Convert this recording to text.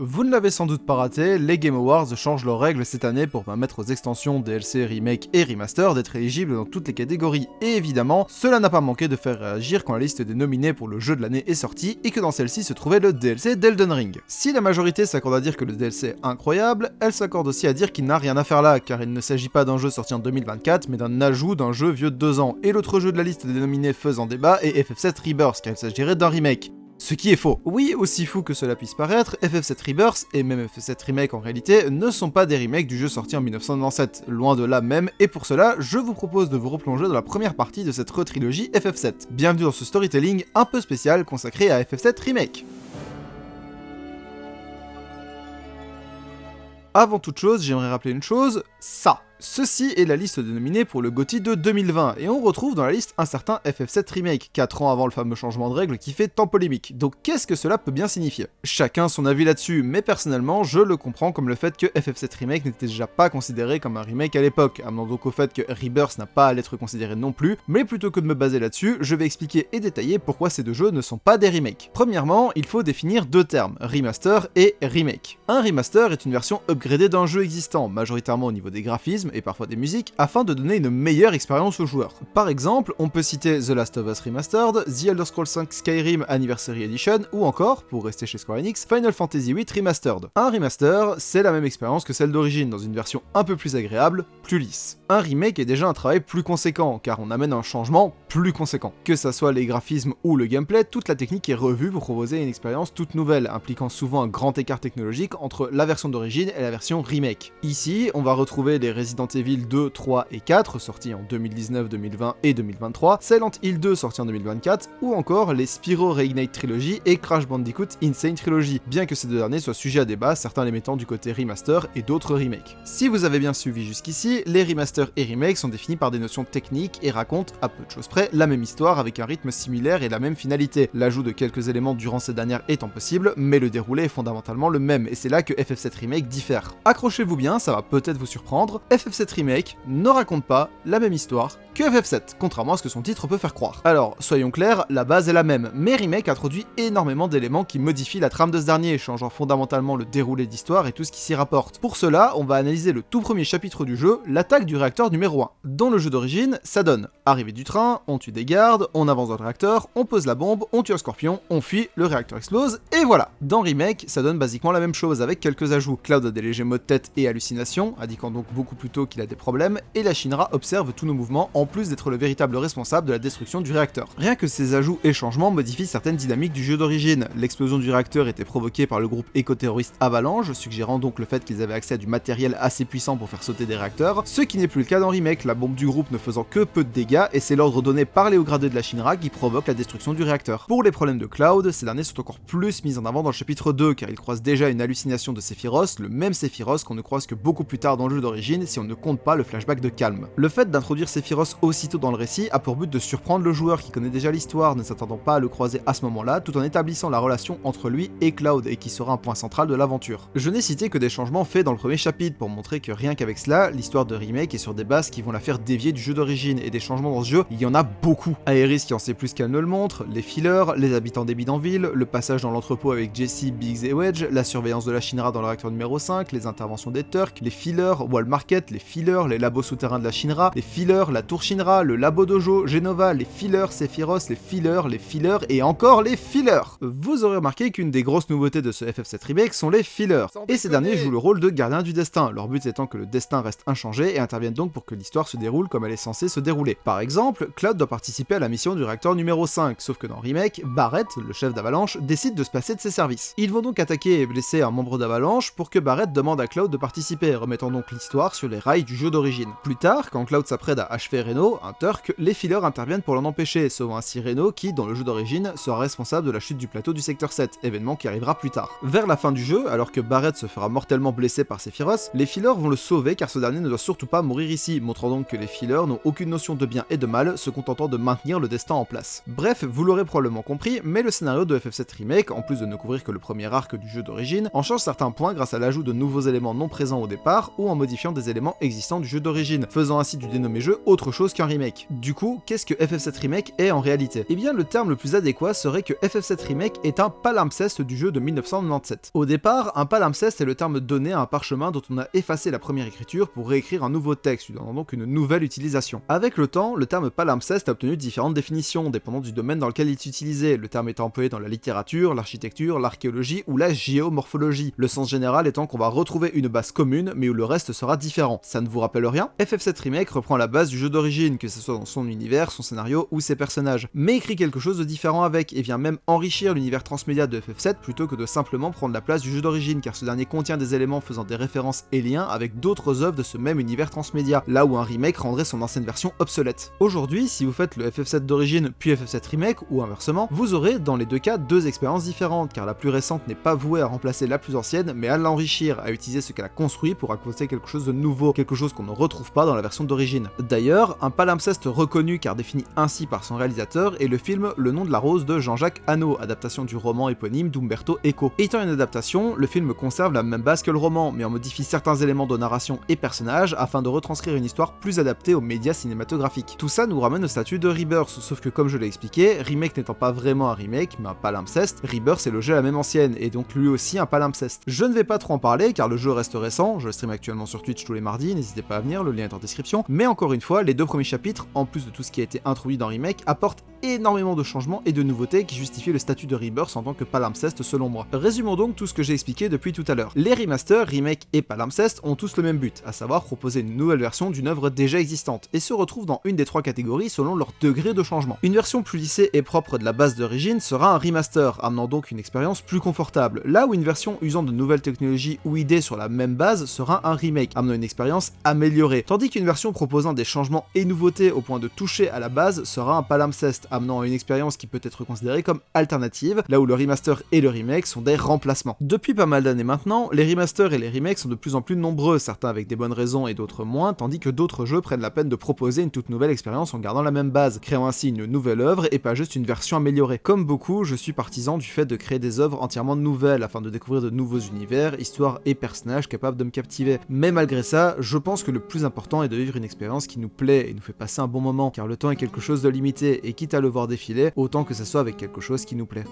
Vous ne l'avez sans doute pas raté, les Game Awards changent leurs règles cette année pour permettre aux extensions, DLC, remake et remaster d'être éligibles dans toutes les catégories. Et évidemment, cela n'a pas manqué de faire réagir quand la liste des nominés pour le jeu de l'année est sortie et que dans celle-ci se trouvait le DLC d'Elden Ring. Si la majorité s'accorde à dire que le DLC est incroyable, elle s'accorde aussi à dire qu'il n'a rien à faire là, car il ne s'agit pas d'un jeu sorti en 2024, mais d'un ajout d'un jeu vieux de 2 ans. Et l'autre jeu de la liste des nominés faisant débat est FF7 Rebirth, car il s'agirait d'un remake. Ce qui est faux. Oui, aussi fou que cela puisse paraître, FF7 Rebirth et même FF7 Remake en réalité ne sont pas des remakes du jeu sorti en 1997, loin de là même, et pour cela, je vous propose de vous replonger dans la première partie de cette retrilogie FF7. Bienvenue dans ce storytelling un peu spécial consacré à FF7 Remake. Avant toute chose, j'aimerais rappeler une chose, ça. Ceci est la liste des nominés pour le GOTY de 2020, et on retrouve dans la liste un certain FF7 Remake, 4 ans avant le fameux changement de règles qui fait tant polémique. Donc qu'est-ce que cela peut bien signifier? Chacun son avis là-dessus, mais personnellement, je le comprends comme le fait que FF7 Remake n'était déjà pas considéré comme un remake à l'époque, amenant donc au fait que Rebirth n'a pas à l'être considéré non plus, mais plutôt que de me baser là-dessus, je vais expliquer et détailler pourquoi ces deux jeux ne sont pas des remakes. Premièrement, il faut définir deux termes, remaster et remake. Un remaster est une version upgradée d'un jeu existant, majoritairement au niveau des graphismes, et parfois des musiques, afin de donner une meilleure expérience aux joueurs. Par exemple, on peut citer The Last of Us Remastered, The Elder Scrolls V Skyrim Anniversary Edition, ou encore, pour rester chez Square Enix, Final Fantasy VIII Remastered. Un remaster, c'est la même expérience que celle d'origine, dans une version un peu plus agréable, plus lisse. Un remake est déjà un travail plus conséquent, car on amène un changement plus conséquent. Que ça soit les graphismes ou le gameplay, toute la technique est revue pour proposer une expérience toute nouvelle, impliquant souvent un grand écart technologique entre la version d'origine et la version remake. Ici, on va retrouver les Resident Evil 2, 3 et 4, sortis en 2019, 2020 et 2023, Silent Hill 2 sorti en 2024, ou encore les Spyro Reignite Trilogy et Crash Bandicoot Insane Trilogy, bien que ces deux derniers soient sujets à débat, certains les mettant du côté remaster et d'autres remakes. Si vous avez bien suivi jusqu'ici, les remasters et remakes sont définis par des notions techniques et racontent, à peu de choses près, la même histoire avec un rythme similaire et la même finalité, l'ajout de quelques éléments durant ces dernières étant possible, mais le déroulé est fondamentalement le même, et c'est là que FF7 Remake diffère. Accrochez-vous bien, ça va peut-être vous surprendre, FF7 Remake ne raconte pas la même histoire que FF7, contrairement à ce que son titre peut faire croire. Alors, soyons clairs, la base est la même, mais Remake introduit énormément d'éléments qui modifient la trame de ce dernier, changeant fondamentalement le déroulé d'histoire et tout ce qui s'y rapporte. Pour cela, on va analyser le tout premier chapitre du jeu, l'attaque du réacteur numéro 1. Dans le jeu d'origine, ça donne arrivée du train, on tue des gardes, on avance dans le réacteur, on pose la bombe, on tue un scorpion, on fuit, le réacteur explose, et voilà. Dans Remake, ça donne basiquement la même chose avec quelques ajouts. Cloud a des légers maux de tête et hallucinations, indiquant donc beaucoup plus tôt qu'il a des problèmes, et la Shinra observe tous nos mouvements en plus d'être le véritable responsable de la destruction du réacteur. Rien que ces ajouts et changements modifient certaines dynamiques du jeu d'origine. L'explosion du réacteur était provoquée par le groupe éco-terroriste Avalanche, suggérant donc le fait qu'ils avaient accès à du matériel assez puissant pour faire sauter des réacteurs, ce qui n'est plus le cas dans Remake, la bombe du groupe ne faisant que peu de dégâts, et c'est l'ordre donné par les hauts gradés de la Shinra qui provoque la destruction du réacteur. Pour les problèmes de Cloud, ces derniers sont encore plus mis en avant dans le chapitre 2, car il croise déjà une hallucination de Sephiroth, le même Sephiroth qu'on ne croise que beaucoup plus tard dans le jeu d'origine si on ne compte pas le flashback de Calm. Le fait d'introduire Sephiroth aussitôt dans le récit a pour but de surprendre le joueur qui connaît déjà l'histoire, ne s'attendant pas à le croiser à ce moment-là, tout en établissant la relation entre lui et Cloud, et qui sera un point central de l'aventure. Je n'ai cité que des changements faits dans le premier chapitre, pour montrer que rien qu'avec cela, l'histoire de Remake est sur des bases qui vont la faire dévier du jeu d'origine, et des changements dans ce jeu, il y en a beaucoup. Aeris qui en sait plus qu'elle ne le montre, les fillers, les habitants des bidonvilles, le passage dans l'entrepôt avec Jesse, Biggs et Wedge, la surveillance de la Shinra dans le réacteur numéro 5, les interventions des Turks, les fillers, Wall Market, les fillers, les labos souterrains de la Shinra, les fillers, la tour Shinra, le labo dojo, Genova, les fillers, Sephiroth, les fillers et encore les fillers. Vous aurez remarqué qu'une des grosses nouveautés de ce FF7 Remake sont les fillers, et ces derniers jouent le rôle de gardiens du destin, leur but étant que le destin reste inchangé et interviennent donc pour que l'histoire se déroule comme elle est censée se dérouler. Par exemple, Cloud doit participer à la mission du réacteur numéro 5, sauf que dans Remake, Barrett, le chef d'Avalanche, décide de se passer de ses services. Ils vont donc attaquer et blesser un membre d'Avalanche pour que Barrett demande à Cloud de participer, remettant donc l'histoire sur les rails du jeu d'origine. Plus tard, quand Cloud s'apprête à achever Reno, un Turk, les fillers interviennent pour l'en empêcher, sauvant ainsi Reno qui, dans le jeu d'origine, sera responsable de la chute du plateau du secteur 7, événement qui arrivera plus tard. Vers la fin du jeu, alors que Barrett se fera mortellement blessé par Sephiroth, les fillers vont le sauver car ce dernier ne doit surtout pas mourir ici, montrant donc que les fillers n'ont aucune notion de bien et de mal, se contentant de maintenir le destin en place. Bref, vous l'aurez probablement compris, mais le scénario de FF7 Remake, en plus de ne couvrir que le premier arc du jeu d'origine, en change certains points grâce à l'ajout de nouveaux éléments non présents au départ, ou en modifiant des éléments éléments existants du jeu d'origine, faisant ainsi du dénommé jeu autre chose qu'un remake. Du coup, qu'est-ce que FF7 Remake est en réalité? Eh bien, le terme le plus adéquat serait que FF7 Remake est un palimpseste du jeu de 1997. Au départ, un palimpseste est le terme donné à un parchemin dont on a effacé la première écriture pour réécrire un nouveau texte, lui donnant donc une nouvelle utilisation. Avec le temps, le terme palimpseste a obtenu différentes définitions, dépendant du domaine dans lequel il est utilisé, le terme étant employé dans la littérature, l'architecture, l'archéologie ou la géomorphologie, le sens général étant qu'on va retrouver une base commune, mais où le reste sera différent. Ça ne vous rappelle rien? FF7 Remake reprend la base du jeu d'origine, que ce soit dans son univers, son scénario ou ses personnages, mais écrit quelque chose de différent avec, et vient même enrichir l'univers transmédia de FF7 plutôt que de simplement prendre la place du jeu d'origine, car ce dernier contient des éléments faisant des références et liens avec d'autres œuvres de ce même univers transmédia, là où un remake rendrait son ancienne version obsolète. Aujourd'hui, si vous faites le FF7 d'origine puis FF7 Remake, ou inversement, vous aurez dans les deux cas deux expériences différentes, car la plus récente n'est pas vouée à remplacer la plus ancienne, mais à l'enrichir, à utiliser ce qu'elle a construit pour raconter quelque chose de nouveau, quelque chose qu'on ne retrouve pas dans la version d'origine. D'ailleurs, un palimpseste reconnu car défini ainsi par son réalisateur est le film Le nom de la rose de Jean-Jacques Hano, adaptation du roman éponyme d'Umberto Eco. Étant une adaptation, le film conserve la même base que le roman, mais en modifie certains éléments de narration et personnages afin de retranscrire une histoire plus adaptée aux médias cinématographiques. Tout ça nous ramène au statut de Rebirth, sauf que comme je l'ai expliqué, Remake n'étant pas vraiment un remake, mais un palimpseste, Rebirth est le jeu à la même ancienne, et donc lui aussi un palimpseste. Je ne vais pas trop en parler car le jeu reste récent, je le stream actuellement sur Twitch tous les mardis, n'hésitez pas à venir, le lien est en description, mais encore une fois, les deux premiers chapitres, en plus de tout ce qui a été introduit dans Remake, apportent énormément de changements et de nouveautés qui justifient le statut de Rebirth en tant que palimpseste selon moi. Résumons donc tout ce que j'ai expliqué depuis tout à l'heure. Les remasters, remake et palimpseste ont tous le même but, à savoir proposer une nouvelle version d'une œuvre déjà existante, et se retrouvent dans une des trois catégories selon leur degré de changement. Une version plus lissée et propre de la base d'origine sera un remaster, amenant donc une expérience plus confortable, là où une version usant de nouvelles technologies ou idées sur la même base sera un remake, amenant une expérience améliorée, tandis qu'une version proposant des changements et nouveautés au point de toucher à la base sera un palimpseste, amenant une expérience qui peut être considérée comme alternative, là où le remaster et le remake sont des remplacements. Depuis pas mal d'années maintenant, les remasters et les remakes sont de plus en plus nombreux, certains avec des bonnes raisons et d'autres moins, tandis que d'autres jeux prennent la peine de proposer une toute nouvelle expérience en gardant la même base, créant ainsi une nouvelle œuvre et pas juste une version améliorée. Comme beaucoup, je suis partisan du fait de créer des œuvres entièrement nouvelles afin de découvrir de nouveaux univers, histoires et personnages capables de me captiver. Mais malgré ça, je pense que le plus important est de vivre une expérience qui nous plaît et nous fait passer un bon moment, car le temps est quelque chose de limité et quitte à le voir défiler, autant que ça soit avec quelque chose qui nous plaît.